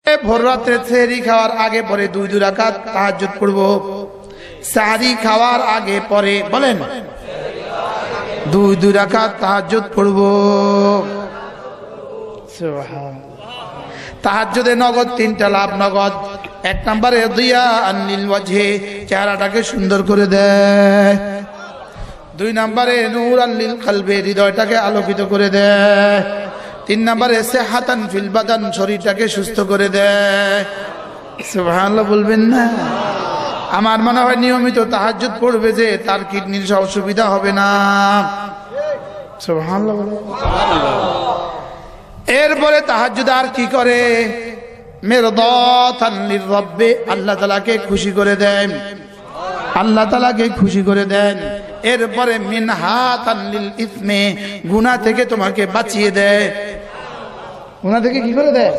ভোর রাত্রে সেহরি খাওয়ার আগে পরে 2 রাকাত তাহাজ্জুদ পড়ব। সেহরি খাওয়ার আগে পরে বলেন 2 রাকাত তাহাজ্জুদ পড়ব। সুবহানাল্লাহ। তাহাজ্জুদে নগদ 3টা লাভ নগদ। 1 নম্বরে দিয়া আনিল ওয়াজহে, চেহারাটাকে সুন্দর করে দেয়। 2 নম্বরে নূর আনিল কলবে, হৃদয়টাকে আলোকিত করে দেয়। 3 নম্বরে সেহাতান ফিল বাদান, শরীরটাকে সুস্থ করে দেয়। সুবহানাল্লাহ বলবেন না? আমার মনে হয় নিয়মিত তাহাজ্জুদ পড়বে যে তার কিডনির অসুবিধা হবে না। সুবহানাল্লাহ। এরপরে তাহাজ্জুদ আর কি করে? মিরদাতান লিররাব্বি, আল্লাহ তাআলাকে খুশি করে দেন। আল্লাহ তাআলাকে খুশি করে দেন। এরপরে মিনহাতান লিল ইসমি, গুনাহ থেকে তোমাকে বাঁচিয়ে দেয়। গুনাহ থেকে কি করে দেয়?